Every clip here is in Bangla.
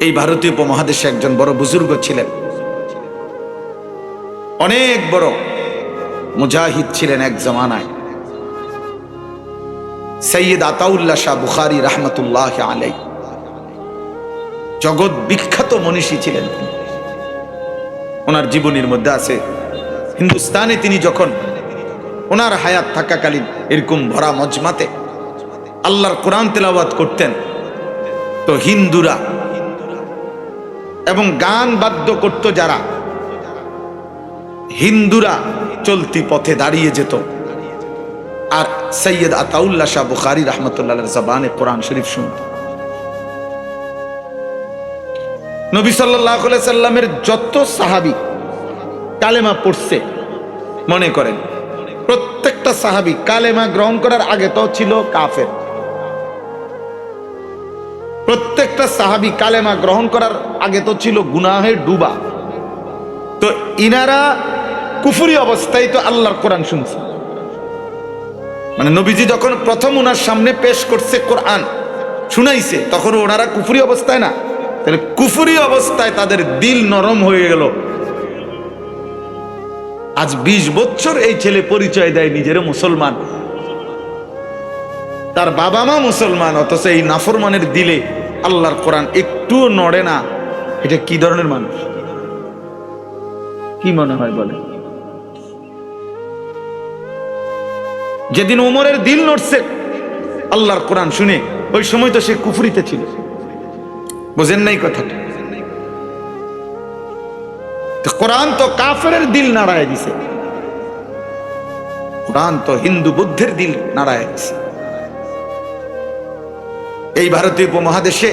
এই ভারতীয় উপমহাদেশে একজন বড় বুজুর্গ ছিলেন, অনেক বড় মুজাহিদ ছিলেন এক জমানায়। সৈয়দ আতাউল্লাহ শাহ বুখারী রহমতুল্লাহ আলাই, জগৎ বিখ্যাত মনীষী ছিলেন। ওনার জীবনীর মধ্যে আছে, হিন্দুস্তানে তিনি যখন ওনার হায়াত থাকাকালীন এরকম ভরা মজমাতে আল্লাহর কোরআন তেলাওয়াত করতেন, তো হিন্দুরা এবং গান বাদ্য করত যারা, হিন্দুরা চলতি পথে দাঁড়িয়ে যেত আর সৈয়দ আতাউল্লাহ শাহ বুখারী রহমতুল্লাহর জবানে কোরআন শরীফ শুনত। নবী সাল্লাল্লাহু আলাইহি সাল্লামের যত সাহাবী কালেমা পড়ছে, মনে করেন প্রত্যেকটা সাহাবী কালেমা গ্রহণ করার আগে তো ছিল কাফের। প্রত্যেকটা সাহাবী কালেমা গ্রহণ করার আগে তো ছিল গুনাহে ডুবা। তো ইনারা কুফরি অবস্থায় তো আল্লাহর কোরআন শুনছে। মানে নবীজি যখন প্রথম ওনার সামনে পেশ করছে, কোরআন শুনাইছে, তখন ওনারা কুফরি অবস্থায় না। তাহলে কুফরি অবস্থায় তাদের দিল নরম হয়ে গেল। আজ 20 বছর এই ছেলে পরিচয় দেয় নিজের মুসলমান, তার বাবা মা মুসলমান, অথচ এই নাফরমানের দিলে আল্লাহর কোরআন একটুও নড়ে না। এটা কি ধরনের মানুষ? কি মনে হয় বলে? যেদিন উমরের দিল নড়ছে আল্লাহর কোরআন শুনে, ওই সময় তো সে কুফরিতে ছিল। বোঝেন নাই কথাটা? কোরআন তো কাফেরের দিল নাড়ায় দিছে, কোরআন তো হিন্দু বুদ্ধের দিল নাড়ায় দিছে। এই ভারতীয় উপমহাদেশে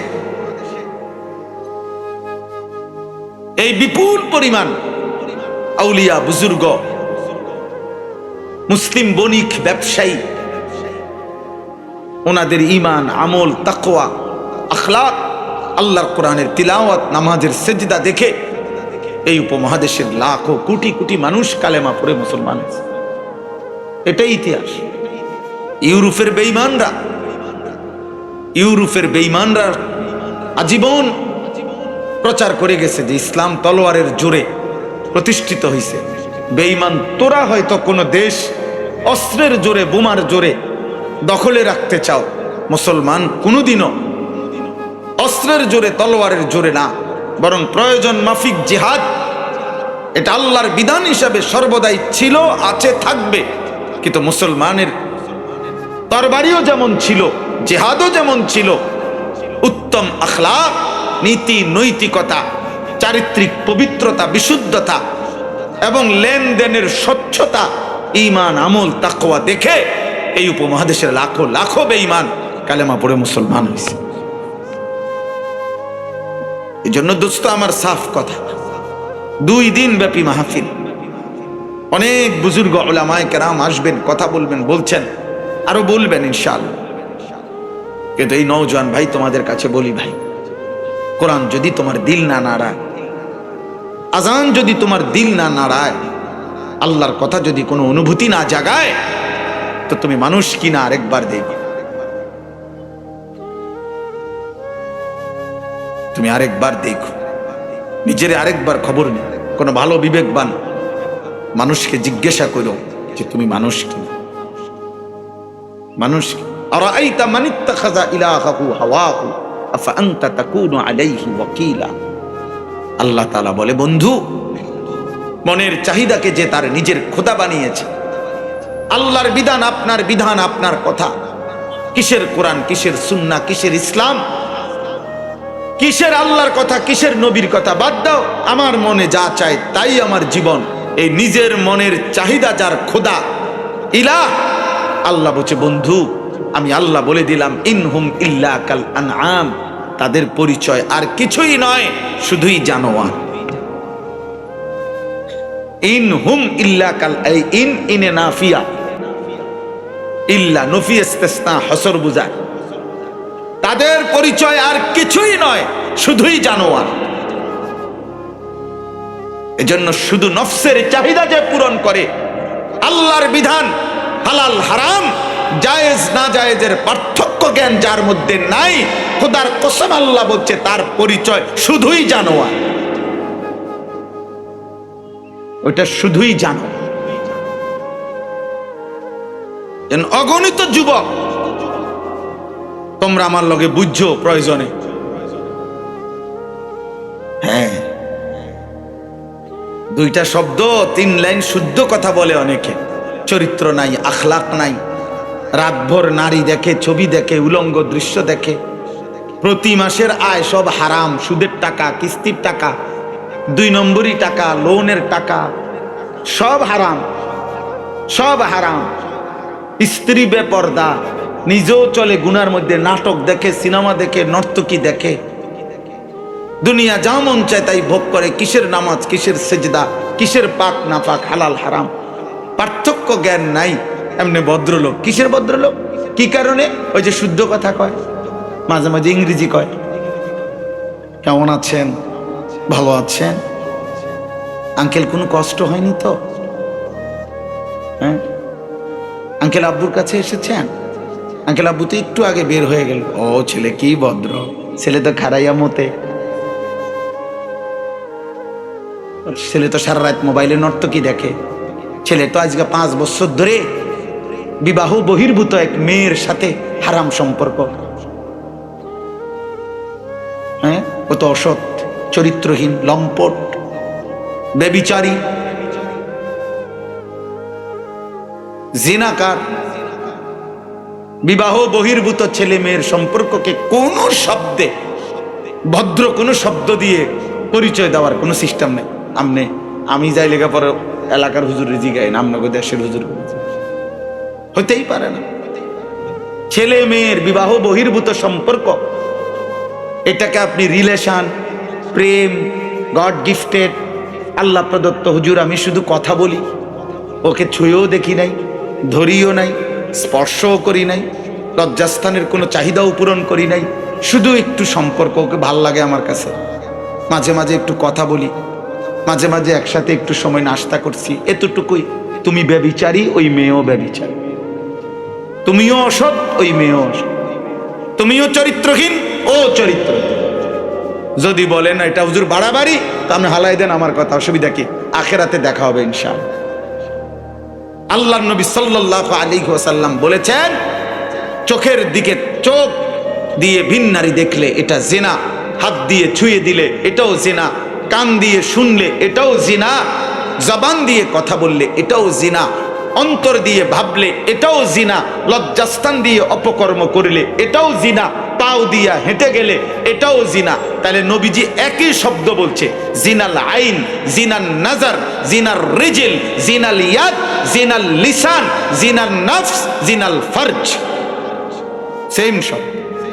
এই বিপুল পরিমাণ আউলিয়া বুজুর্গ, মুসলিম বণিক, ব্যবসায়ী, ওনাদের ঈমান, আমল, তাকওয়া, আখলাক, আল্লাহর কোরআনের তিলাওয়াত, নামাজের সেজদা দেখে এই উপমহাদেশের লাখো কোটি কোটি মানুষ কালেমা পড়ে মুসলমান হয়েছে। এটাই ইতিহাস। ইউরোপের বেঈমানরা আজীবন প্রচার করে গেছে যে ইসলাম তলোয়ারের জোরে প্রতিষ্ঠিত হয়েছে। বেঈমান তোরা হয়তো কোনো দেশ অস্ত্রের জোরে, বোমার জোরে দখলে রাখতে চাও, মুসলমান কোনোদিনও অস্ত্রের জোরে, তলোয়ারের জোরে না, বরং প্রয়োজন মাফিক জিহাদ, এটা আল্লাহর বিধান হিসাবে সর্বদাই ছিল, আছে, থাকবে। কিন্তু মুসলমানের তরবারিও যেমন ছিল, জিহাদও যেমন ছিল, উত্তম আখলাক, নীতি নৈতিকতা, চারিত্রিক পবিত্রতা, বিশুদ্ধতা এবং লেনদেনের স্বচ্ছতা, ঈমান, আমল, তাকওয়া দেখে এই উপমহাদেশের লাখো লাখো বেঈমান কালেমা পড়ে মুসলমান হয়েছে। এই জন্য দোস্ত আমার, সাফ কথা, 2 দিন ব্যাপী মাহফিল, অনেক বুজুর্গ উলামায়ে কেরাম আসবেন, কথা বলবেন, বলছেন, আরো বলবেন ইনশাআল্লাহ। কিন্তু এই নওজোয়ান ভাই, তোমাদের কাছে বলি ভাই, কোরআন যদি তোমার দিল না নাড়ায়, আজান যদি তোমার দিল না নাড়ায়, আল্লাহর কথা যদি কোনো অনুভূতি না জাগায়, তো তুমি মানুষ কিনা আরেকবার দেখো, তুমি আরেকবার দেখো, নিজের আরেকবার খবর নেই। কোনো ভালো বিবেকবান মানুষকে জিজ্ঞাসা করো যে তুমি মানুষ কি, মানুষ কি? আরাআইতা মান ইত্তাখাযা ইলাহাহু হাওয়াহু আফা আনতা তাকুনু আলাইহি ওয়াকিলা। আল্লাহ তাআলা বলে, বন্ধু, মনের চাহিদাকে যে তার নিজের খোদা বানিয়েছে, আল্লাহর বিধান, আপনার বিধান, আপনার কথা, কিসের কোরআন, কিসের সুন্নাহ, কিসের ইসলাম, কিসের আল্লাহর কথা, কিসের নবীর কথা, বাদ দাও। আমার মনে যা চায় তাই আমার জীবন। এই নিজের মনের চাহিদা যার খোদা, ইলাহ, আল্লাহ বলছে, বন্ধু, আমি আল্লাহ বলে দিলাম, ইনহুম ইল্লা কাল আনআম, তাদের পরিচয় আর কিছুই নয়, শুধুই জানোয়ার। ইনহুম ইল্লা কাল, এই ইনে নাফিয়া, ইল্লা নফি ইস্তিসনা, হসর বুঝায়, তাদের পরিচয় আর কিছুই নয়, শুধুই জানোয়ার। এজন্য শুধু নফসের চাহিদা যে পূরণ করে, আল্লাহর বিধান, হালাল হারাম, জায়েজ না জায়েজের পার্থক্য পার্থক্য জ্ঞান যার মধ্যে নাই, খোদার কসম আল্লাহ বলছে তার পরিচয় শুধুই জানোয়ার। ওইটা শুধুই জানো। অগণিত যুবক তোমরা আমার লগে বুঝছো প্রয়োজনে, হ্যাঁ, দুইটা শব্দ 3 লাইন শুদ্ধ কথা বলে অনেকে, চরিত্র নাই, আখলাক নাই, রাতভর নারী দেখে, ছবি দেখে, উলঙ্গ দৃশ্য দেখে, প্রতি মাসের আয় সব হারাম, সুদের টাকা, কিস্তির টাকা, 2 নম্বরই টাকা, লোনের টাকা, সব হারাম, সব হারাম। স্ত্রী বেপর্দা, নিজেও চলে গুনার মধ্যে, নাটক দেখে, সিনেমা দেখে, নর্তকী দেখে, দুনিয়া যা মন চায় তাই ভোগ করে। কিসের নামাজ, কিসের সেজদা, কিসের পাক না পাক, হালাল হারাম, পার্থক্য জ্ঞান নাই। এমনি ভদ্রলোক, কিসের ভদ্রলোক, কি কারণে? ওই যে শুদ্ধ কথা কয়, মাঝে মাঝে ইংরেজি কয়, কেমন আছেন, ভালো আছেন আঙ্কেল, কোনো কষ্ট হয়নি তো? হ্যাঁ, আঙ্কেল আব্বুর কাছে এসেছেন? আঙ্কেল আব্বু তো একটু আগে বের হয়ে গেল। ও ছেলে কি ভদ্র, ছেলে তো খারাইয়া মতে, ছেলে তো সারা রাত মোবাইলে নর্তকী দেখে, ছেলে তো আজকে 5 বছর ধরে বিবাহ বহির্ভূত এক মেয়ের সাথে হারাম সম্পর্ক। হ্যাঁ, ও তো অসৎ, চরিত্রহীন, লম্পট, ব্যভিচারী, জিনাকার। বিবাহ বহির্ভূত ছেলে মেয়ের সম্পর্ককে কোন শব্দে, ভদ্র কোন শব্দ দিয়ে পরিচয় দেওয়ার কোনো সিস্টেম নেই। আমি যাই লেখাপড়া এলাকার হুজুর জিগাই না, আপনাকে দেশের হুজুর হতেই পারে না। ছেলে মেয়ের বিবাহ বহির্ভূত সম্পর্ক, এটাকে আপনি রিলেশন, প্রেম, গড গিফটেড, আল্লাহ প্রদত্ত, হুজুর আমি শুধু কথা বলি, ওকে ছুঁয়েও দেখি নাই, ধরিও নাই, স্পর্শও করি নাই, লজ্জাস্থানের কোনো চাহিদাও পূরণ করি নাই, শুধু একটু সম্পর্ক, ওকে ভাল লাগে আমার কাছে, মাঝে মাঝে একটু কথা বলি, মাঝে মাঝে একসাথে একটু সময় নাস্তা করছি, এতটুকুই। তুমি ব্যভিচারী, ওই মেয়েও ব্যভিচারী, তুমিও অসৎ, ওই মেয়েও অসৎ, তুমিও চরিত্রহীন, ও চরিত্রহীন। যদি বলেন এটা হুজুর বাড়াবাড়ি, তা আপনি হালাই দেন, আমার কথা, অসুবিধা কি? আখেরাতে দেখা হবে ইনশাআল্লাহ। আল্লাহর নবী সাল্লাল্লাহু আলাইহি ওয়াসাল্লাম বলেছেন, চোখের দিকে চোখ দিয়ে ভিন নারী দেখলে এটা জিনা, হাত দিয়ে ছুঁয়ে দিলে এটাও জিনা, কান দিয়ে শুনলে এটাও জিনা, জবান দিয়ে কথা বললে এটাও জিনা, অন্তর দিয়ে ভাবলে এটাও জিনা, লজ্জাস্থান দিয়ে অপকর্ম করলে এটাও জিনা, পাও দিয়া হেঁটে গেলে এটাও জিনা। তাহলে নবীজি একই শব্দ বলছে, জিনাল আইন, জিনাল নাজার, জিনাল রিজিল, জিনাল ইয়াদ, জিনাল লিসান, জিনাল নফস, জিনাল ফরজ, সেম শব্দ।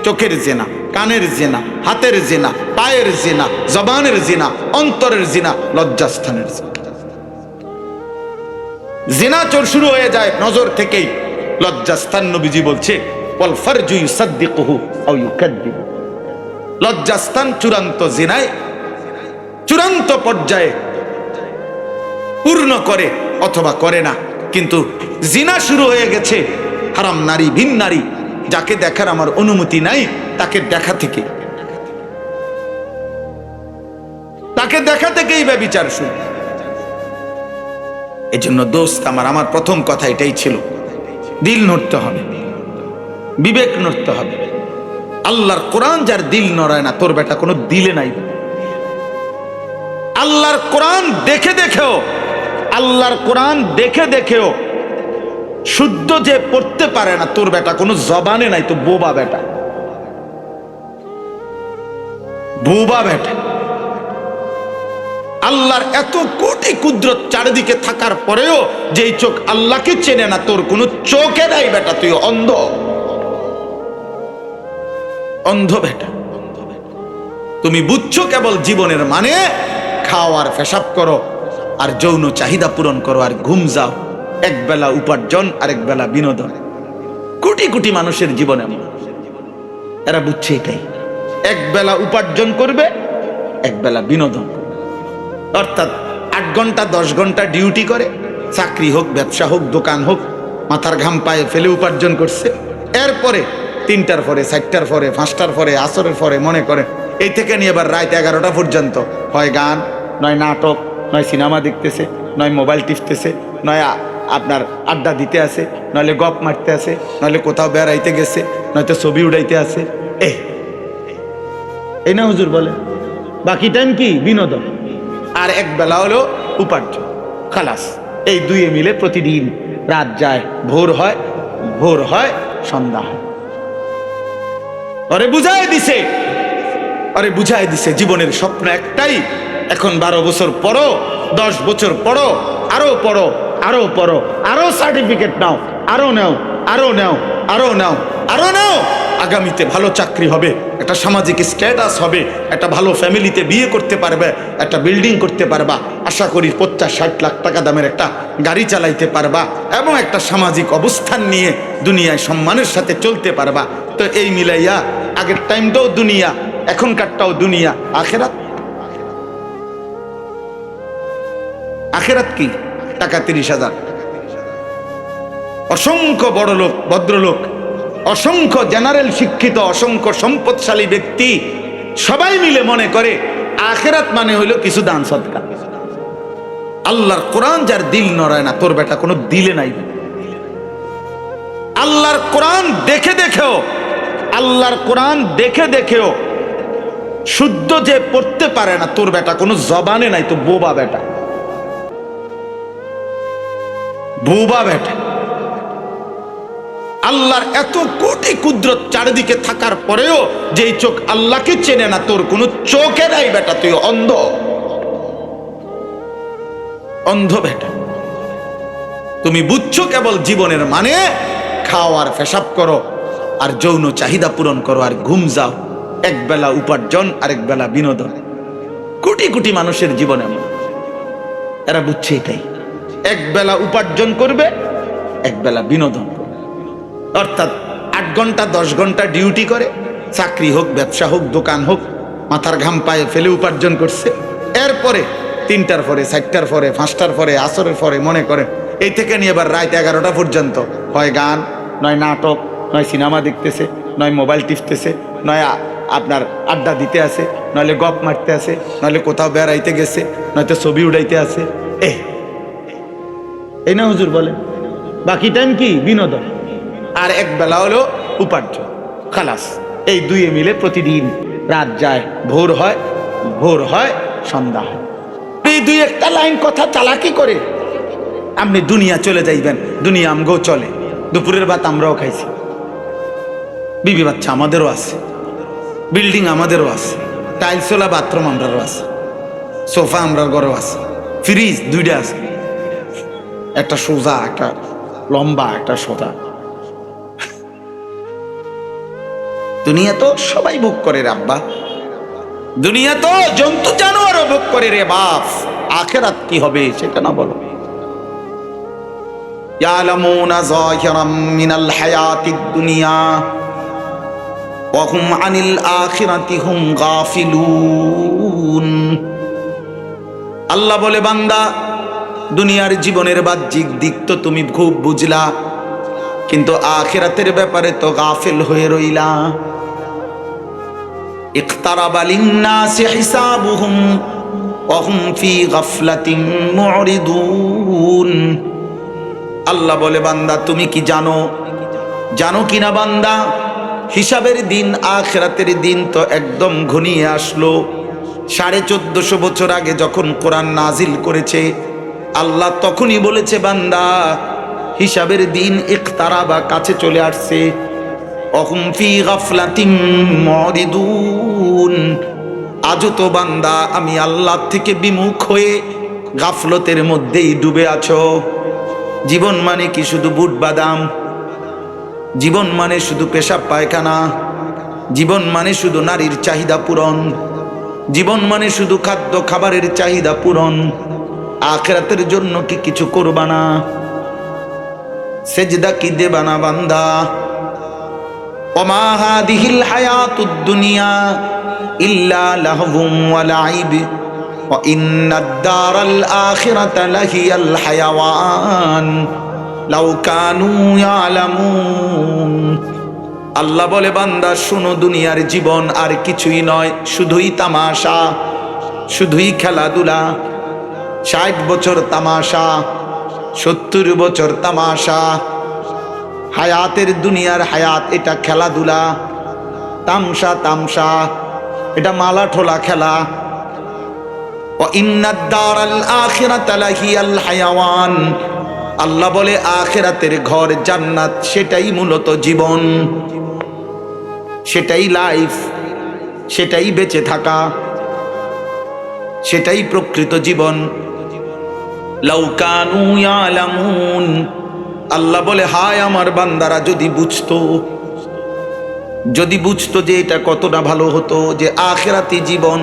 চোখের জিনা, কানের জিনা, হাতের জিনা, পায়ের জিনা, জবানের জিনা, অন্তরের জিনা, লজ্জাস্থানের জিনা। জিনা চোর শুরু হয়ে যায় নজর থেকেই। লজ্জাস্থান নবীজি বলছে, ওয়াল ফারজু ইউসাদ্দিকুহু আও ইউকাদ্দিবু, লজ্জাস্থান চূড়ান্ত জিনায়, চূড়ান্ত পর্যায়ে পূর্ণ করে অথবা করে না। কিন্তু জিনা শুরু হয়ে গেছে হারাম নারী, ভিন নারী, যাকে দেখার আমার অনুমতি নাই, তাকে দেখা থেকে, তাকে দেখা থেকেই ব্যভিচার শুরু। এই জন্য দোস্ত আমার প্রথম কথা এটাই ছিল, দিল নড়তে হবে, বিবেক নড়তে হবে। আল্লাহর কোরআন যার দিল নড়ায় না, তোর বেটা কোনো দিলে নাই। আল্লাহর কোরআন দেখে দেখেও, আল্লাহর কোরআন দেখে দেখেও শুদ্ধ যে পড়তে পারে না, তোর বেটা কোনো জবানে নাই, তো বোবা বেটা, বোবা বেটা। আল্লাহর এত কোটি কুদরত চারিদিকে থাকার পরেও যেই চোখ আল্লাহকে চেনে না, তোর কোনো চোখে নাই বেটা, তুই অন্ধ, অন্ধ বেটা। তুমি বুঝছো কেবল জীবনের মানে খাওয়ার, পেশাব করো আর যৌন চাহিদা পূরণ করো আর ঘুম যাও, এক বেলা উপার্জন আর এক বেলা বিনোদন। কোটি কোটি মানুষের জীবনে এরা বুঝছে এটাই, এক বেলা উপার্জন করবে, এক বেলা বিনোদন, অর্থাৎ 8 ঘন্টা 10 ঘন্টা ডিউটি করে, চাকরি হোক, ব্যবসা হোক, দোকান হোক, মাথার ঘাম পায়ে ফেলে উপার্জন করছে, এরপরে 3টার পরে 4টার পরে 5টার পরে আসরের পরে মনে করেন এই থেকে নিয়ে এবার রাত 11টা পর্যন্ত হয় গান, নয় নাটক, নয় সিনেমা দেখতেছে, নয় মোবাইল টিপতেছে, নয় আপনার আড্ডা দিতে আছে, নইলে গপ মারতে আছে, নইলে কোথাও বেড়াইতে গেছে, নয়তো ছবি উড়াইতে আছে। এই না হুজুর বলে বাকি টাইম কি বিনোদন, আর এক বেলা হলো উপার্জন, খালাস। এই দুইয়ে মিলে প্রতিদিন রাত যায়, ভোর হয়, ভোর হয়, সন্ধ্যা হয়। আরে বুঝাই দিছে জীবনের স্বপ্ন একটাই। এখন 12 বছর পড়ো, 10 বছর পড়ো, আরো পড়ো, আরো পড়ো, আরো সার্টিফিকেট নাও, আরো নাও, আরো নাও, আরো নাও, আরো নাও। আগামীতে ভালো চাকরি হবে, একটা সামাজিক স্ট্যাটাস হবে, একটা ভালো ফ্যামিলিতে বিয়ে করতে পারবে, একটা বিল্ডিং করতে পারবা, আশা করি 50-60 লাখ টাকা দামের একটা গাড়ি চালাইতে পারবা, এবং একটা সামাজিক অবস্থান নিয়ে দুনিয়ায় সম্মানের সাথে চলতে পারবা। তো এই মিলাইয়া আগের টাইমটাও দুনিয়া, এখনকারটাও দুনিয়া। আখেরাত কি? টাকা 30,000, অসংখ্য বড় লোক, ভদ্রলোক, অসংখ্য জেনারেল শিক্ষিত, অসংখ্য সম্পদশালী ব্যক্তি সবাই মিলে মনে করে আখেরাত মানে হইল কিছু দান সদকা। আল্লাহর কোরআন যার দিল নড়ায় না, তোর বেটা কোনো দিলে নাই। আল্লাহর কোরআন দেখে দেখেও শুদ্ধ যে পড়তে পারে না, তোর বেটা কোনো জবানে নাই, তো বোবা বেটা। আল্লাহর এত কোটি কুদরত চারিদিকে থাকার পরেও যেই চোখ আল্লাহকে চেনে না, তোর কোনো চোখে নাই বেটা, তুই অন্ধ বেটা। তুমি বুঝছো কেবল জীবনের মানে খাও আর পেশাব করো আর যৌন চাহিদা পূরণ করো আর ঘুম যাও। এক বেলা উপার্জন, আরেক বেলা বিনোদন। কোটি কোটি মানুষের জীবনে এরা বুঝছে এটাই, এক বেলা উপার্জন করবে, এক বেলা বিনোদন করবে। অর্থাৎ 8 ঘন্টা 10 ঘন্টা ডিউটি করে, চাকরি হোক, ব্যবসা হোক, দোকান হোক, মাথার ঘাম পায়ে ফেলে উপার্জন করছে। এরপরে 3টার পরে 4টার পরে 5টার পরে আসরের পরে মনে করেন এই থেকে নিয়ে এবার রাত 11টা পর্যন্ত হয় গান, নয় নাটক, নয় সিনেমা দেখতেছে, নয় মোবাইল টিপতেছে, নয় আপনার আড্ডা দিতে আছে, নইলে গপ মারতে আছে, নইলে কোথাও বেড়াইতে গেছে, নয়তো ছবি উড়াইতে আছে। এই না হুজুর বলে বাকি টাইম কি বিনোদন, আর এক বেলা হলো উপার্জন, খালাস। এই দুইয়ে মিলে প্রতিদিন রাত যায়, ভোর হয়, ভোর হয়, সন্ধ্যা হয়। এই দুই একটা লাইন কথা চালাকি করে আপনি দুনিয়া চলে যাইবেন। দুনিয়া আমগো চলে, দুপুরের ভাত আমরাও খাইছি, বিবি বাচ্চা আমাদেরও আছে, বিল্ডিং আমাদেরও আছে, টাইলসওয়ালা বাথরুম আমরারও আছে, সোফা আমরার ঘরেও আছে, ফ্রিজ 2টা আছে, একটা সোজা, একটা লম্বা, একটা সোজা। দুনিয়া তো সবাই ভোগ করে রে আব্বা, দুনিয়া তো জন্তু জানোয়ারও ভোগ করে রে বাপ। আখেরাত কি হবে সেটা না বলো। ইয়ালামুনা যাহিরাম মিনাল হায়াতিদ দুনিয়া ওয়া হুম আনিল আখিরাতি হুম গাফিলুন। আল্লাহ বলে, বান্দা দুনিয়ার জীবনের বাহ্যিক দিক তো তুমি খুব বুঝলা, কিন্তু আখিরাতের ব্যাপারে তো গাফিল হয়ে রইলা। ইকতারাবা লিন্নাসি হিসাবুহুম ওয়া হুম ফি গাফলাতিন মুরিদুন। আল্লাহ বলে, বান্দা তুমি কি জানো কিনা বান্দা, হিসাবের দিন, আখিরাতের দিন তো একদম ঘনিয়ে আসলো। 1450 বছর আগে যখন কোরআন নাজিল করেছে, আল্লাহ তখনই বলেছে, বান্দা হিসাবের দিন ইকতারাবা, কাছে চলে আসছে। অহুম ফি গাফলাতিন মুরিদুন। আজও তো বান্দা আমি আল্লাহ থেকে বিমুখ হয়ে গাফলতের মধ্যেই ডুবে আছো। জীবন মানে কি শুধু বুট বাদাম? জীবন মানে শুধু পেশাব পায়খানা? জীবন মানে শুধু নারীর চাহিদা পূরণ? জীবন মানে শুধু খাদ্য খাবারের চাহিদা পূরণ? আখিরাতের জন্য কি কিছু করবা না? সেজদা কি দেবা না বান্দা? ওমা হাদিহিল হায়াতুদ দুনিয়া ইল্লা লাহবুম ওয়া লাইব ওয়া ইন্নাদ দারাল আখিরাতা লাহিয়াল হায়াওয়ান লাউ কানু ইয়ালামুন। আল্লাহ বলে বান্দা শুনো, দুনিয়ার জীবন আর কিছুই নয়, শুধুই তামাশা, শুধুই খেলাধুলা। 60 বছর তামাশা, 70 বছর তামাশা। হায়াতের দুনিয়ার হায়াত এটা খেলাধুলা, তামসা তামসা, এটা মালা ঠোলা খেলা। ওয়া ইন্নাদ দারাল আখিরাতা লাহিয়াল হায়াওয়ান, আল্লাহ বলে আখিরাতের ঘর জান্নাত সেটাই মূলত জীবন, সেটাই লাইফ, সেটাই বেঁচে থাকা, সেটাই প্রকৃত জীবন। লাউ কানু ইয়ালামুন, আল্লাহ বলে হায় আমার বান্দারা যদি বুঝতো, যদি বুঝতো যে এটা কতটা ভালো হতো, যে আখিরাতি জীবন।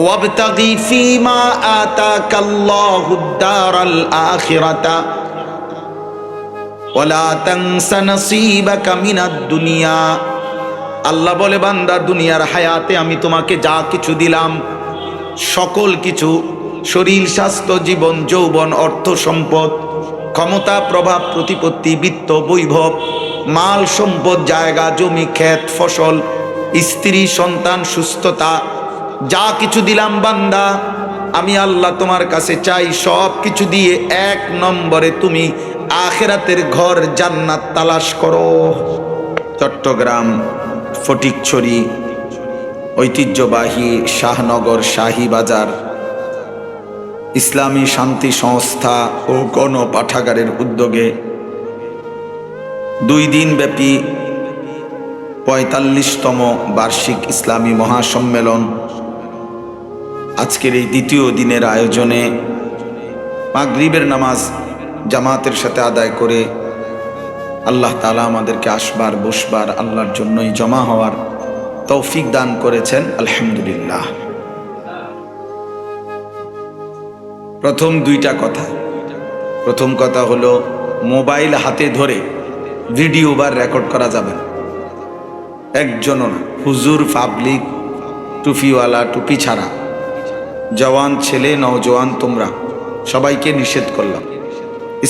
ওয়াবতাগি ফীমা আতাকাল্লাহুদ দারাল আখিরাতা ওয়ালা তানসা নসীবাকা মিনাদ দুনিয়া, আল্লাহ বলে বান্দা দুনিয়ার হায়াতে আমি তোমাকে যা কিছু দিলাম, সকল কিছু, শরীর স্বাস্থ্য জীবন যৌবন অর্থ সম্পদ ক্ষমতা প্রভাব প্রতিপত্তি বিত্ত বৈভব মাল সম্পদ জায়গা জমি ক্ষেত ফসল স্ত্রী সন্তান সুস্থতা, যা কিছু দিলাম বান্দা আমি আল্লাহ তোমার কাছে চাই সব কিছু দিয়ে 1 নম্বরে তুমি আখিরাতের ঘর জান্নাত তালাশ করো। চট্টগ্রাম ফটিকছড়ি ঐতিহ্যবাহী শাহনগর শাহী বাজার ইসলামী শান্তি সংস্থা ও গণপাঠাগারের উদ্যোগে 2 দিন ব্যাপী 45তম বার্ষিক ইসলামী মহাসম্মেলন আজকের এই দ্বিতীয় দিনের আয়োজনে মাগরিবের নামাজ জামাতের সাথে আদায় করে আল্লাহ তাআলা আমাদেরকে আসবার বসবার আল্লাহর জন্যই জমা হওয়ার তৌফিক দান করেছেন, আলহামদুলিল্লাহ। প্রথম 2টা কথা। প্রথম কথা হলো মোবাইল হাতে ধরে ভিডিও বা রেকর্ড করা যাবে না, একজনও না, হুজুর পাবলিক টুপিওয়ালা টুপি ছাড়া জওয়ান ছেলে নওজওয়ান তোমরা সবাইকে নিষেধ করলাম,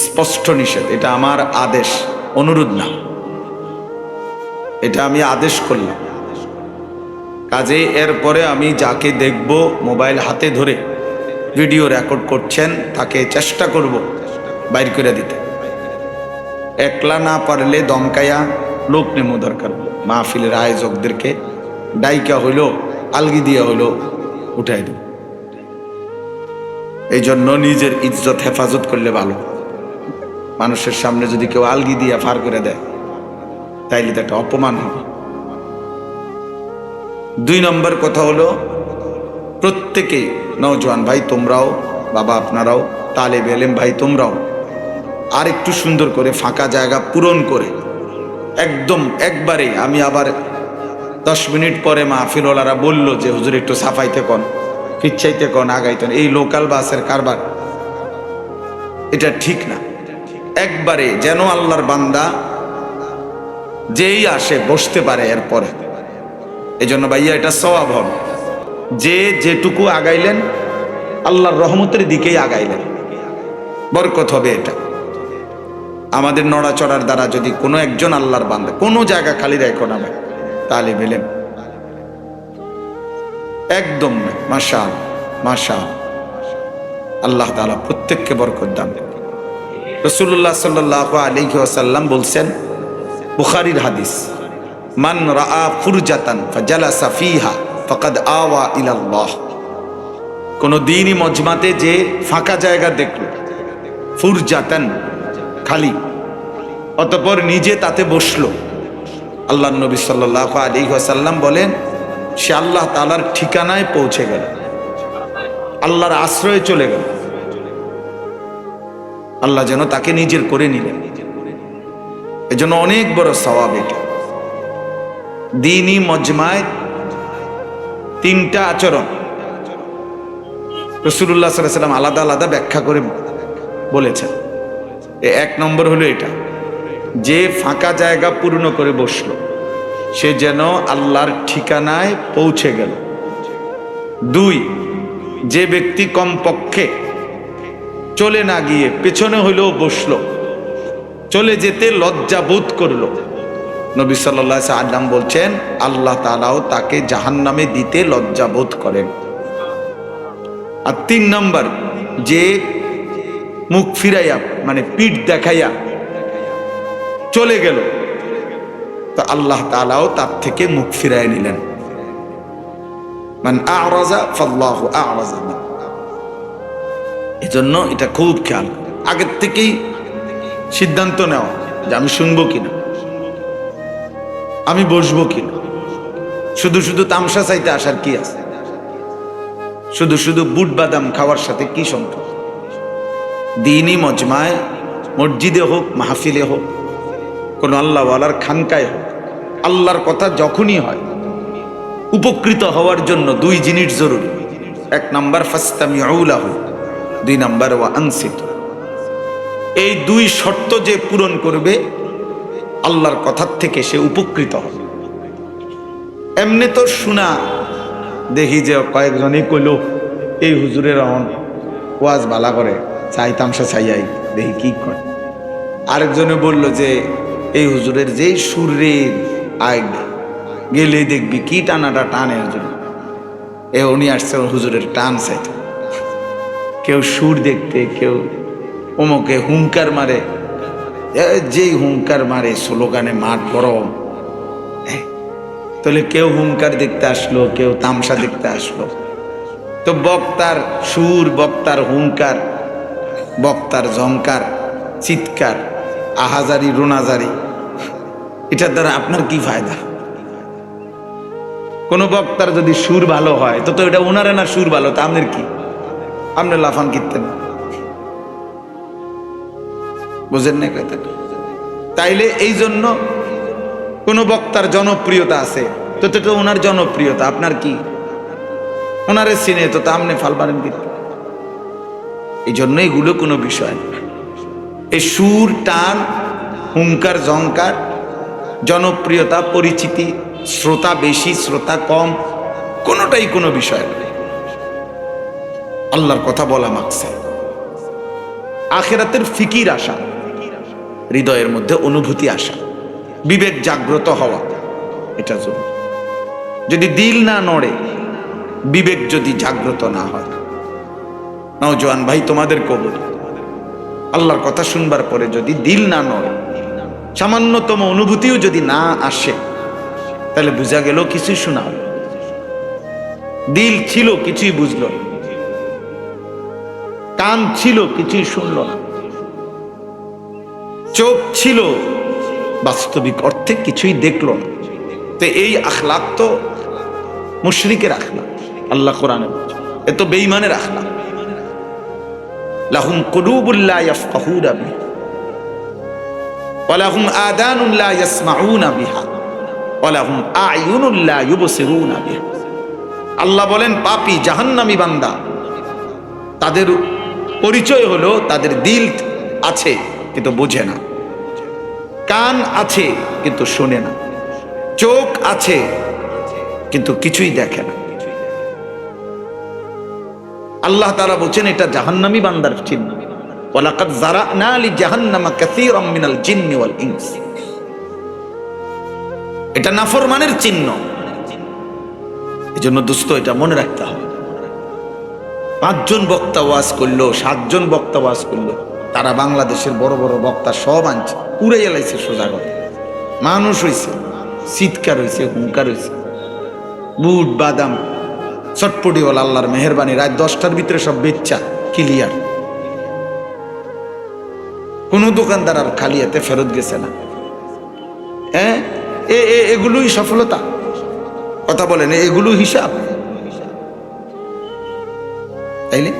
স্পষ্ট নিষেধ। এটা আমার আদেশ, অনুরোধ না, এটা আমি আদেশ করলাম। কাজে এরপরে আমি যাকে দেখব মোবাইল হাতে ধরে ভিডিও রেকর্ড করছেন তাকে চেষ্টা করব বাইর করে দিতে। একলা না পারলে দমকায়া লোক নেমো দরকার, মাহফিলের আয়োজকদেরকে ডাইকা হইলো আলগি দিয়া হইলো উঠাই দেব। এই জন্য নিজের ইজ্জত হেফাজত করলে ভালো। মানুষের সামনে যদি কেউ আলগি দিয়া ফার করে দেয় তাইলে তো একটা অপমান হবে। 2 নম্বর কথা হলো প্রত্যেকেই, নওজোয়ান ভাই তোমরাও, বাবা আপনারাও, তালেব এলেম ভাই তোমরাও আর একটু সুন্দর করে ফাঁকা জায়গা পূরণ করে একদম একবারে, আমি আবার 10 মিনিট পরে মাহফিলওয়ালারা বলল যে হুজুর একটু সাফাইতে কন, পিচ্ছাইতে কন, আগাইতেন, এই লোকাল বাসের কারবার এটা ঠিক না। একবারে যেন আল্লাহর বান্দা যেই আসে বসতে পারে এরপরে। এই জন্য ভাইয়া এটা সওয়াব হবে, যে যেটুকু আগাইলেন আল্লাহর রহমতের দিকেই আগাইলেন, বরকত হবে। এটা আমাদের নড়াচড়ার দ্বারা যদি কোনো একজন আল্লাহর বান্দা কোনো জায়গা খালি রেখো না ভাই, তাহলে বেলেন একদম না। মাশাআল্লাহ মাশাআল্লাহ, আল্লাহ তাআলা প্রত্যেককে বরকত দান করুন। রাসূলুল্লাহ সাল্লাল্লাহু আলাইহি ওয়াসাল্লাম বলছেন, বুখারীর হাদিস, মান রাআ ফুরজাতান ফাজালাসা ফিহা ফাকাদ আওয়া ইলাল্লাহ। কোন দিনই মজমাতে যে ফাঁকা জায়গা দেখলো, ফুরজাতান খালি, অতঃপর নিজে তাতে বসলো, আল্লাহর নবী সাল্লাল্লাহু আলাইহি ওয়াসাল্লাম বলেন সে আল্লাহ তাআলার ঠিকানায় পৌঁছে গেল, আল্লাহর আশ্রয়ে চলে গেল, আল্লাহ যেন তাকে নিজের করে নিলেন। এজন্য অনেক বড় সওয়াব এটা। দ্বীনি মজমায় 3টা আচরণ রাসূলুল্লাহ সাল্লাল্লাহু আলাইহি ওয়াসাল্লাম আলাদা আলাদা ব্যাখ্যা করে বলেছেন। 1 নম্বর হলো এটা, যে ফাঁকা জায়গা পূর্ণ করে বসলো সে যেন আল্লাহর ঠিকানায় পৌঁছে গেল। 2, যে ব্যক্তি কমপক্ষে চলে না গিয়ে পেছনে হইলেও বসলো, চলে যেতে লজ্জা বোধ করলো, নবী সাল্লাল্লাহু আলাইহি ওয়াসাল্লাম বলছেন আল্লাহ তাআলাও তাকে জাহান্নামে দিতে লজ্জা বোধ করেন। আর 3 নম্বর, যে মুখ ফিরাইয়া মানে পিঠ দেখাইয়া চলে গেল, তো আল্লাহ তাআলাও তার থেকে মুখ ফিরাইয়া নিলেন। মান আ'রাযা ফাল্লাহু আ'রাযা। এজন্য এটা খুব খেয়াল, আগের থেকেই সিদ্ধান্ত নেওয়া যে আমি শুনবো কিনা, আমি বসবো কিনা। শুধু শুধু তামসা চাইতে আসার কি আছে? শুধু শুধু বুট বাদাম খাওয়ার সাথে কি সম্পর্ক? দিনই মজমায়, মসজিদে হোক, মাহফিলে হোক, কোন আল্লাহওয়ালার খানকায় হোক, আল্লাহর কথা যখনই হয়, উপকৃত হওয়ার জন্য 2 জিনিস জরুরি। 1 নাম্বার ফাসতামিউ লাহু, 2 নাম্বার ওয়া আনসিতু। এই 2 শর্ত যে পূরণ করবে আল্লাহর কথার থেকে সে উপকৃত হবে। এমনি তো শোনা, দেখি যে কয়েকজনই কইল এই হুজুরের ওয়াজ বালা করে, চাই তামসা চাইয়াই দেখি কি করে। আরেকজনে বলল যে এই হুজুরের যে সুরের আগ গেলে দেখবি কি টানাটা টানে হুজুর, উনি আসছে হুজুরের টান চাইতে। কেউ সুর দেখতে, কেউ অমুকে হুঙ্কার মারে, যেই হুঙ্কার মারে স্লোগানে মাঠ গরম। তাহলে কেউ হুঙ্কার দেখতে আসলো, কেউ তামসা দেখতে আসলো। তো বক্তার সুর, বক্তার হুঙ্কার, বক্তার ঝংকার, চিৎকার, আহাজারি, রোনাজারি, এটার দ্বারা আপনার কি ফায়দা? কোন বক্তার যদি সুর ভালো হয় তো এটা ওনারে না সুর ভালো, তা আপনার কি? আপনি লাফান কিনতেন, বুঝেন না কথাটা? তাইলে এই জন্য কোন বক্তার জনপ্রিয়তা আছে তো এটা ওনার জনপ্রিয়তা, আপনার কি? ওনারে চিনে তো আপনি ফালবারেন কি? এই জন্য এগুলো কোনো বিষয় না। এই সুর, টান, হুঙ্কার, ঝংকার, জনপ্রিয়তা, পরিচিতি, শ্রোতা বেশি, শ্রোতা কম, কোনোটাই কোনো বিষয় না। আল্লাহর কথা বলা মাকছে আখিরাতের ফিকির আসা, হৃদয়ের মধ্যে অনুভূতি আসা, বিবেক জাগ্রত হওয়া, এটা জরুরি। যদি দিল না নড়ে, বিবেক যদি জাগ্রত না হয়, নওজোয়ান ভাই তোমাদের কবর, আল্লাহর কথা শুনবার পরে যদি দিল না নড়ে, সামান্যতম অনুভূতিও যদি না আসে, তাহলে বোঝা গেল কিছুই শোনা হলো। দিল ছিল, কিছুই বুঝলো না। কান ছিল, কিছুই শুনলো না। চোখ ছিল, বাস্তবিক অর্থে কিছুই দেখলো না। তো এই আখলাক তো মুশরিকের আখলাক, আল্লাহ কোরআনে বলছে। এ তো বেঈমানের আখলাক। লাহুম কুলুবুল লা ইয়াফকাহুনা বিহা ওয়া লাহুম আযানুন লা ইয়াসমাউনা বিহা ওয়া লাহুম আ'য়ুনুন লা ইউবসিরুনা বিহা। আল্লাহ বলেন পাপী জাহান্নামী বান্দা, তাদের পরিচয় হলো তাদের দিল আছে কিন্তু বোঝে না, কান আছে কিন্তু শোনে না, চোখ আছে কিন্তু কিছুই দেখে না। আল্লাহ তাআলা বলেন এটা জাহান্নামী বান্দার চিহ্ন। ওয়ালাকাদ যারানা লিজাহান্নামা কাসীরাম মিনাল জিন্নি ওয়াল ইনস। এটা নাফরমানের চিহ্ন। এজন্য দোস্ত এটা মনে রাখতে হবে। 5 জন বক্তা ওয়াজ করলো, 7 জন বক্তা ওয়াজ করলো, তারা বাংলাদেশের বড় বড় বক্তা সব আনছে, পুরে এলাইছে সোজা কথা। মানুষ হইছে, চিৎকার হইছে, হুঙ্কার হইছে, বুট বাদাম চটপটিওয়ালা আল্লাহর মেহেরবানি রাত 10টার ভিতরে সব বেচ্চা ক্লিয়ার। কোন দোকানদার আর খালি হাতে ফেরত গেছে না। হ্যাঁ, এগুলোই সফলতা? কথা বলেন, এগুলো হিসাব? তাইলে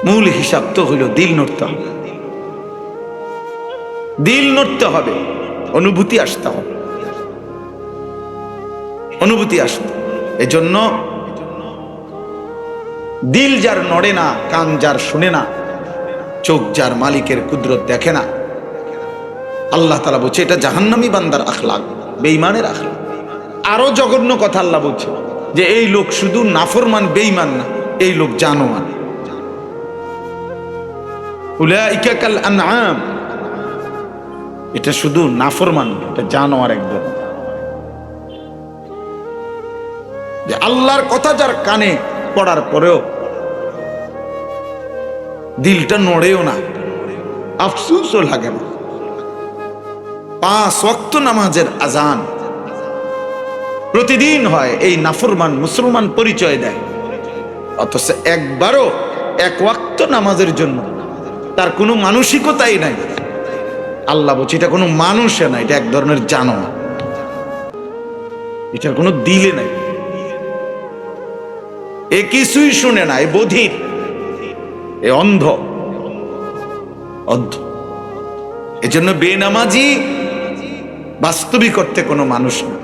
মূল হিসাব তো হইল দিল নড়তে হবে, দিল নড়তে হবে, অনুভূতি আসতে হবে, অনুভূতি আসতে। এজন্য দিল যার নড়ে না, কান যার শুনে না, চোখ যার মালিকের কুদরত দেখে না, আল্লাহ তাআলা বলছে এটা জাহান্নামী বান্দার আখলাক, বেঈমানের আখলাক। আরো জঘন্য কথা আল্লাহ বলছে যে এই লোক শুধু নাফরমান বেঈমান না, এই লোক জানোয়ার। উলাইকা কাল আনআম, এটা শুধু নাফরমান, এটা জানোয়ার একদম। যে আল্লাহর কথা যার কানে পড়ার পরেও দিলটা নড়েও না, আফসোসও লাগে না। 5 ওয়াক্ত নামাজের আজান প্রতিদিন হয়, এই নাফরমান মুসলমান পরিচয় দেয়, অথচ একবারও 1 ওয়াক্ত নামাজের জন্য তার কোনো মানসিকতাই নাই। আল্লাহ বলছে এটা কোনো মানুষে না, এটা এক ধরনের জানোয়ার, এটার কোনো দিলে নাই, এ কিছুই শুনে না, এ বধির, এ অন্ধ অন্ধ। এজন্য বেনামাজি বাস্তবিক অর্থে কোনো মানুষ না।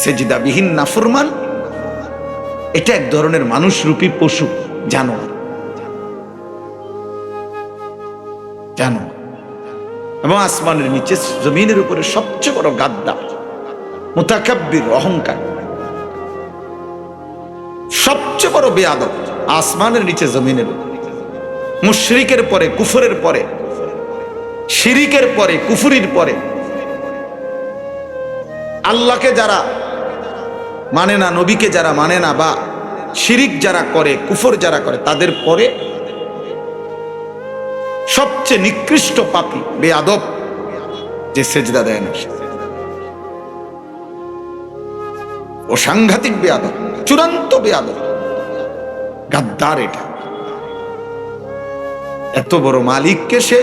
সেজদাবিহীন নাফরমান এটা এক ধরনের মানুষরূপী পশু, জানোয়ার জানোয়ার। এবং আসমানের নিচে জমিনের উপরে সবচেয়ে বড় গাদ্দার, মুতাকাব্বির, অহংকার, সবচেয়ে বড় বেয়াদব আসমানের নিচে জমিনের উপরে। মুশরিকের পরে, কুফরের পরে, শিরিকের পরে, কুফরির পরে, আল্লাহকে যারা মানে না, নবীকে যারা মানে না, বা শিরিক যারা করে, কুফর যারা করে, তাদের পরে সবচেয়ে নিকৃষ্ট পাপী বেয়াদব যে সেজদা দেয় না, ও সাংঘাতিক বেয়াদব, চূড়ান্ত বেয়াদব, গাদ্দার। এটা এত বড় মালিককে সে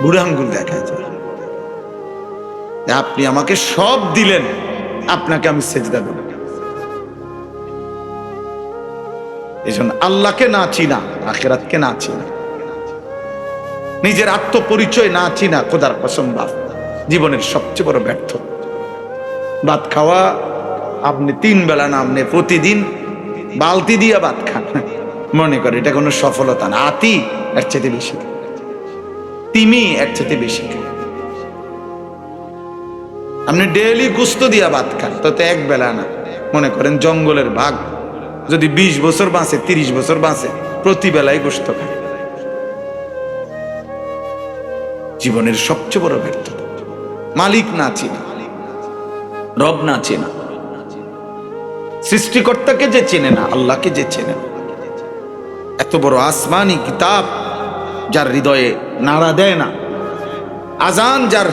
বুড়ো আঙ্গুল দেখায় যায়, আপনি আমাকে সব দিলেন, আপনাকে আমি সেজদা দেব। এই জন্য আল্লাহকে না চিনা, আখিরাতকে না চিনা, নিজের আত্মপরিচয় না চিনা, খোদার কসম বাপ জীবনের সবচেয়ে বড় ব্যর্থ। ভাত খাওয়া আপনি 3 বেলা না, আপনি প্রতিদিন বালতি দিয়ে ভাত খান, মনে করে এটা কোনো সফলতা না। আতি এর চেয়ে বেশি, তিমি এর চেয়ে বেশি। আপনি ডেইলি গুস্ত দিয়া ভাত খান, তো 1 বেলা না, মনে করেন জঙ্গলের বাঘ যদি 20 বছর বাঁচে, 30 বছর বাঁচে, প্রতি বেলায় গোস্ত খায়। জীবনের সবচেয়ে বড় ব্যর্থতা, মালিক না চিনা, রব না চেনা, সৃষ্টিকর্তাকে যে চেনে না, আল্লাহকে যে চেনে না। এত বড় আসমানি কিতাব যার হৃদয়ে নাড়া দেয় না, আজান যার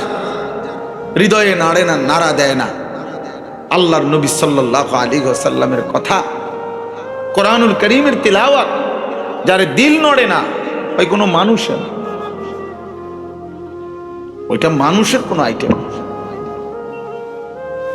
হৃদয়ে নাড়ে না, নাড়া দেয় না, আল্লাহর নবী সাল্লাল্লাহু আলাইহি ওয়াসাল্লামের কথা, কোরআনুল কারীমের তিলাওয়াত যার দিল নড়ে না, ওই কোনো মানুষের, ওইটা মানুষের কোনো আইটেম।